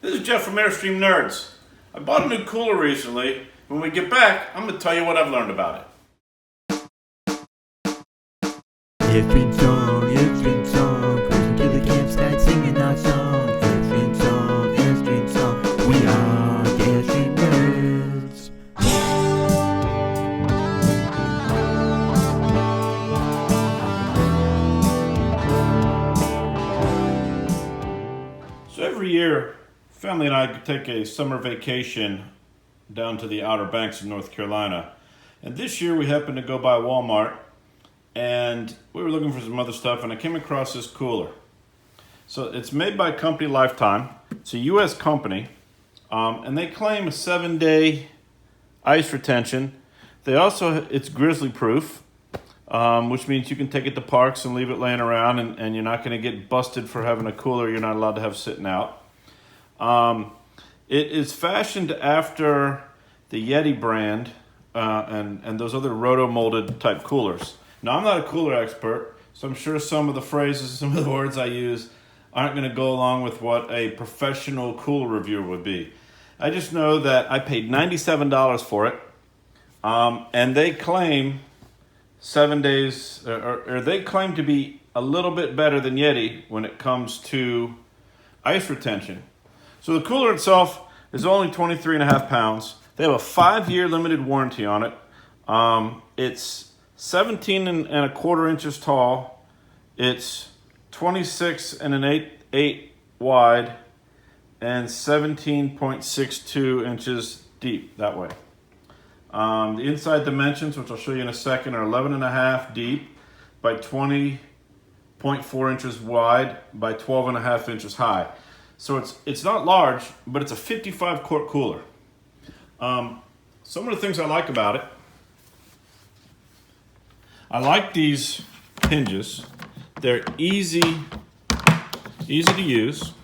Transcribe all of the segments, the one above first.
This is Jeff from Airstream Nerds. I bought a new cooler recently. When we get back, I'm going to tell you what I've learned about it. Airstream song, cruising to the campsite singing our song. Airstream song, we are the Airstream Nerds. So every year, family and I take a summer vacation down to the Outer Banks of North Carolina. And this year we happened to go by Wal Mart and we were looking for some other stuff and I came across this cooler. So it's made by a company, LifeTime. It's a US company and they claim a 7-day ice retention. They also, it's grizzly proof, which means you can take it to parks and leave it laying around and you're not going to get busted for having a cooler you're not allowed to have sitting out. It is fashioned after the Yeti brand and those other roto-molded type coolers. Now, I'm not a cooler expert, so I'm sure some of the phrases, some of the words I use aren't going to go along with what a professional cooler reviewer would be. I just know that I paid $97 for it, and they claim 7 days, or they claim to be a little bit better than Yeti when it comes to ice retention. So the cooler itself is only 23.5 pounds. They have a 5-year limited warranty on it. It's 17 and a quarter inches tall. It's 26 and an eighth wide and 17.62 inches deep that way. The inside dimensions, which I'll show you in a second, are 11.5 deep by 20.4 inches wide by 12.5 inches high. So it's not large, but it's a 55 quart cooler. Some of the things I like about it, I like these hinges. They're easy to use.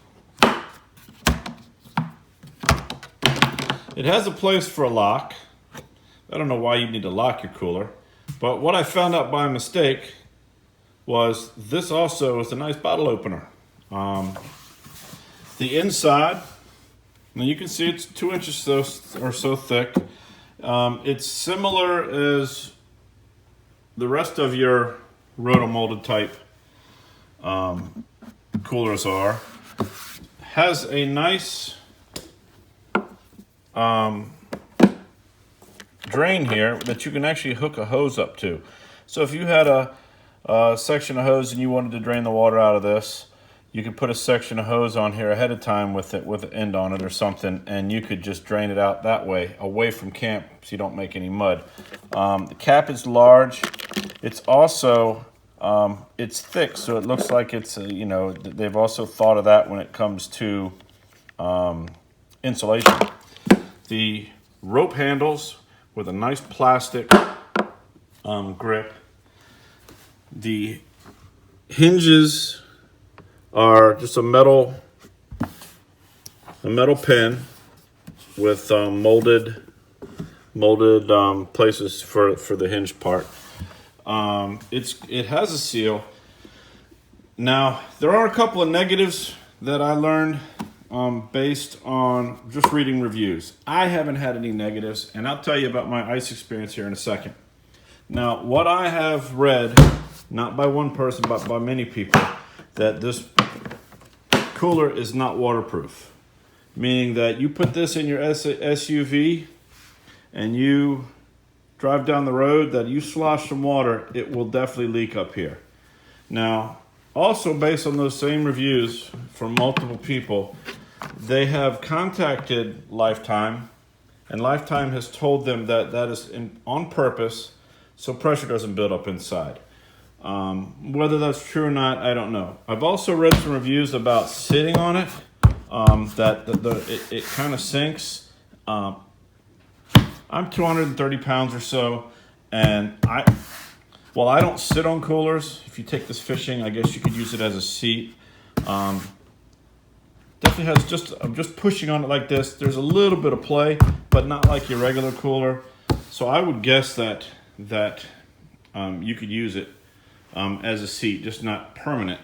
It has a place for a lock. I don't know why you need to lock your cooler, but what I found out by mistake was this also is a nice bottle opener. The inside, now you can see it's 2 inches or so thick. It's similar as the rest of your roto-molded type coolers are. Has a nice drain here that you can actually hook a hose up to. So if you had a section of hose and you wanted to drain the water out of this, you could put a section of hose on here ahead of time with an end on it or something, and you could just drain it out that way, away from camp, so you don't make any mud. The cap is large. It's also, it's thick, so it looks like it's, they've also thought of that when it comes to insulation. The rope handles with a nice plastic grip. The hinges are just a metal pin with molded places for the hinge part. It has a seal. Now there are a couple of negatives that I learned based on just reading reviews. I haven't had any negatives, and I'll tell you about my ice experience here in a second. Now, what I have read, not by one person but by many people, that this cooler is not waterproof, meaning that you put this in your SUV and you drive down the road, that you slosh some water, it will definitely leak up here. Now, also based on those same reviews from multiple people, they have contacted LifeTime, and LifeTime has told them that that is on purpose so pressure doesn't build up inside. Whether that's true or not, I don't know. I've also read some reviews about sitting on it, that it kind of sinks. I'm 230 pounds or so, and I don't sit on coolers. If you take this fishing, I guess you could use it as a seat. Definitely has I'm just pushing on it like this. There's a little bit of play, but not like your regular cooler. So I would guess that you could use it as a seat, just not permanent.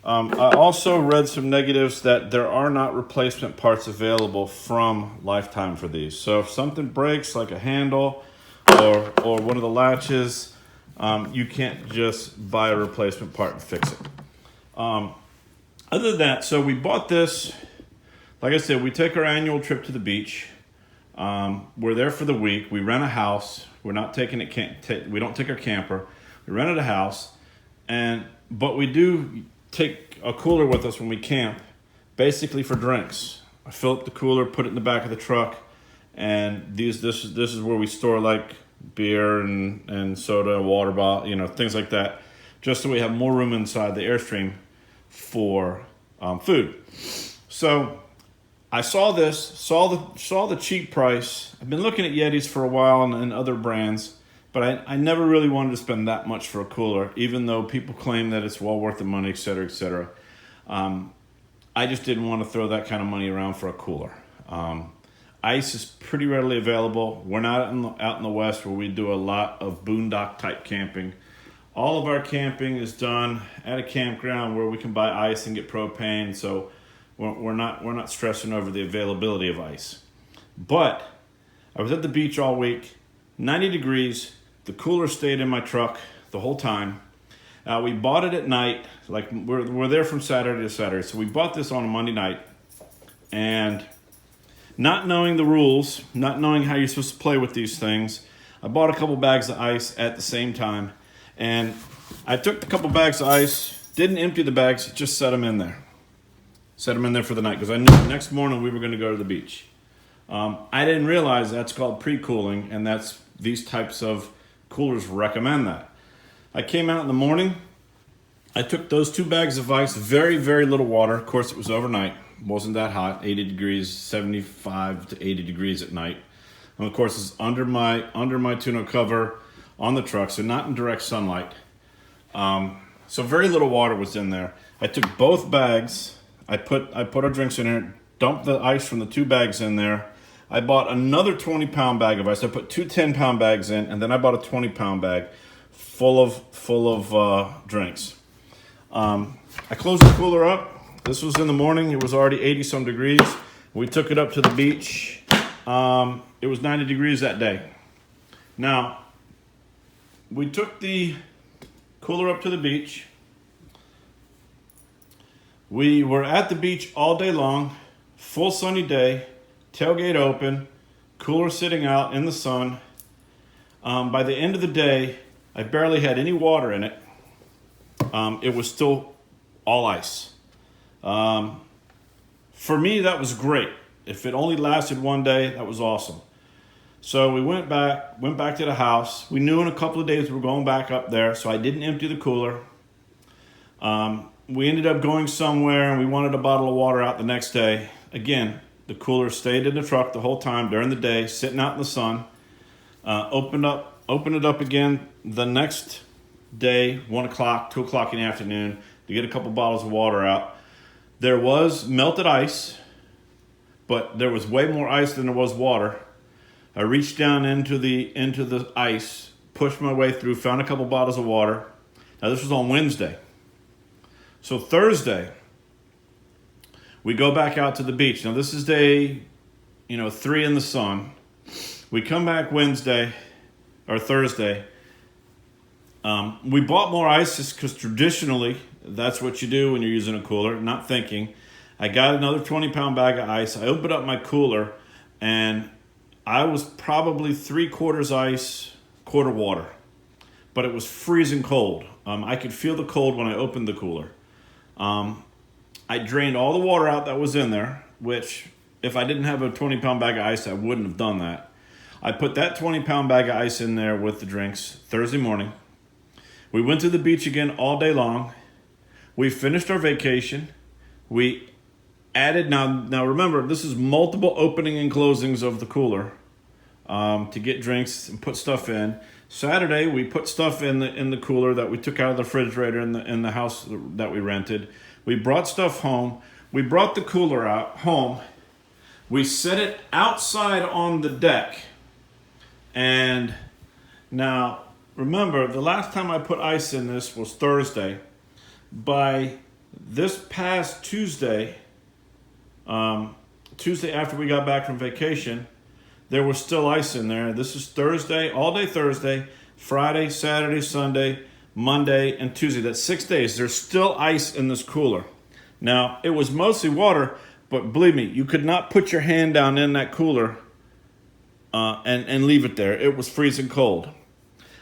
I also read some negatives that there are not replacement parts available from LifeTime for these. So if something breaks, like a handle or one of the latches, you can't just buy a replacement part and fix it. Other than that, so we bought this. Like I said, we take our annual trip to the beach. We're there for the week. We rent a house. We're not taking it. We don't take our camper. We rented a house, but we do take a cooler with us when we camp, basically for drinks. I fill up the cooler, put it in the back of the truck, and this is where we store like beer and soda, water bottle, things like that, just so we have more room inside the Airstream for food. So I saw the cheap price. I've been looking at Yetis for a while and other brands, but I never really wanted to spend that much for a cooler, even though people claim that it's well worth the money, et cetera, et cetera. I just didn't want to throw that kind of money around for a cooler. Ice is pretty readily available. We're not out in the West where we do a lot of boondock type camping. All of our camping is done at a campground where we can buy ice and get propane, so we're not stressing over the availability of ice. But I was at the beach all week, 90 degrees. The cooler stayed in my truck the whole time. We bought it at night. Like we're there from Saturday to Saturday. So we bought this on a Monday night. And not knowing the rules, not knowing how you're supposed to play with these things, I bought a couple bags of ice at the same time. And I took a couple bags of ice, didn't empty the bags, just set them in there. Set them in there for the night because I knew the next morning we were going to go to the beach. I didn't realize that's called pre-cooling, and these types of coolers recommend that. I came out in the morning. I took those 2 bags of ice, very, very little water. Of course, it was overnight. It wasn't that hot, 80 degrees, 75 to 80 degrees at night. And of course, it's under my tonneau cover on the truck, so not in direct sunlight. So very little water was in there. I took both bags. I put our drinks in there, dumped the ice from the 2 bags in there. I bought another 20-pound bag of ice. I put 2 10-pound bags in, and then I bought a 20-pound bag full of drinks. I closed the cooler up. This was in the morning. It was already 80-some degrees. We took it up to the beach. It was 90 degrees that day. Now, we took the cooler up to the beach. We were at the beach all day long, full sunny day, tailgate open, cooler sitting out in the sun. By the end of the day, I barely had any water in it. It was still all ice. For me, that was great. If it only lasted one day, that was awesome. So we went back to the house. We knew in a couple of days we were going back up there, so I didn't empty the cooler. We ended up going somewhere, and we wanted a bottle of water out the next day. Again, the cooler stayed in the truck the whole time during the day, sitting out in the sun. Opened it up again the next day, 1 o'clock, 2 o'clock in the afternoon, to get a couple bottles of water out. There was melted ice, but there was way more ice than there was water. I reached down into the ice, pushed my way through, found a couple bottles of water. Now this was on Wednesday. So Thursday, we go back out to the beach. Now this is day, 3 in the sun. We come back Thursday. We bought more ice just because traditionally that's what you do when you're using a cooler, not thinking. I got another 20-pound bag of ice. I opened up my cooler, and I was probably 3/4 ice, 1/4 water. But it was freezing cold. I could feel the cold when I opened the cooler. I drained all the water out that was in there, which if I didn't have a 20-pound bag of ice, I wouldn't have done that. I put that 20-pound bag of ice in there with the drinks Thursday morning. We went to the beach again all day long. We finished our vacation. We added, now remember, this is multiple opening and closings of the cooler to get drinks and put stuff in. Saturday, we put stuff in the cooler that we took out of the refrigerator in the house that we rented. We brought stuff home. We brought the cooler out home. We set it outside on the deck. And now, remember, the last time I put ice in this was Thursday. By this past Tuesday, Tuesday after we got back from vacation, there was still ice in there. This is Thursday, all day Thursday, Friday, Saturday, Sunday, Monday, and Tuesday. That's 6 days. There's still ice in this cooler. Now, it was mostly water, but believe me, you could not put your hand down in that cooler and leave it there. It was freezing cold.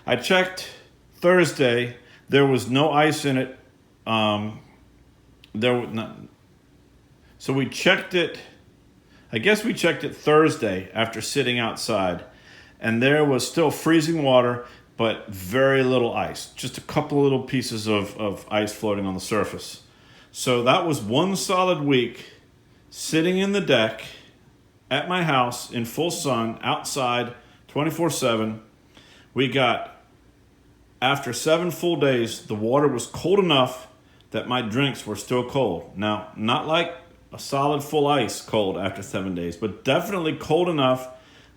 I checked Thursday. There was no ice in it. There was not. So we checked it. I guess we checked it Thursday after sitting outside, and there was still freezing water, but very little ice. Just a couple little pieces of ice floating on the surface. So that was one solid week sitting in the deck at my house in full sun, outside, 24/7. We got, after 7 full days, the water was cold enough that my drinks were still cold. Now, not like a solid full ice cold after 7 days, but definitely cold enough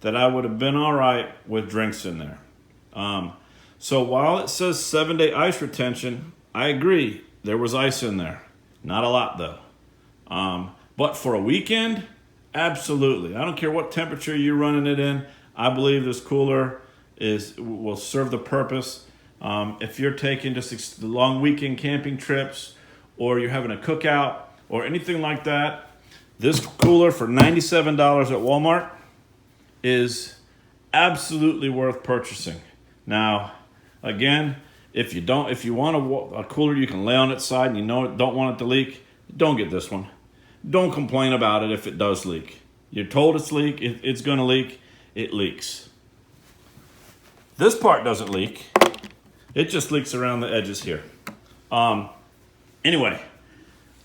that I would have been all right with drinks in there. So while it says 7-day ice retention, I agree, there was ice in there. Not a lot though. But for a weekend, absolutely. I don't care what temperature you're running it in. I believe this cooler will serve the purpose. If you're taking just long weekend camping trips, or you're having a cookout, or anything like that, this cooler for $97 at Wal Mart is absolutely worth purchasing. Now, again, if you want a cooler you can lay on its side and you don't want it to leak, don't get this one. Don't complain about it if it does leak. You're told it's going to leak, it leaks. This part doesn't leak. It just leaks around the edges here. Anyway,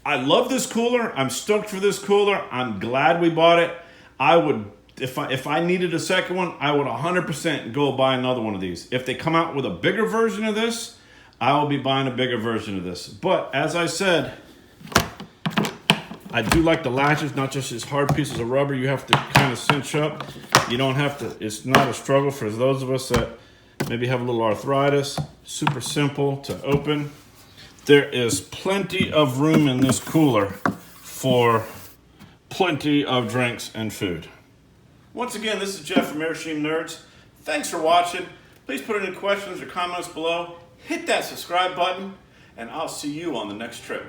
I love this cooler. I'm stoked for this cooler. I'm glad we bought it. I would, if I needed a second one, I would 100% go buy another one of these. If they come out with a bigger version of this, I will be buying a bigger version of this. But as I said, I do like the latches, not just these hard pieces of rubber you have to kind of cinch up. You don't have to, it's not a struggle for those of us that maybe have a little arthritis. Super simple to open. There is plenty of room in this cooler for plenty of drinks and food. Once again, this is Jeff from Airstream Nerds. Thanks for watching. Please put any questions or comments below. Hit that subscribe button, and I'll see you on the next trip.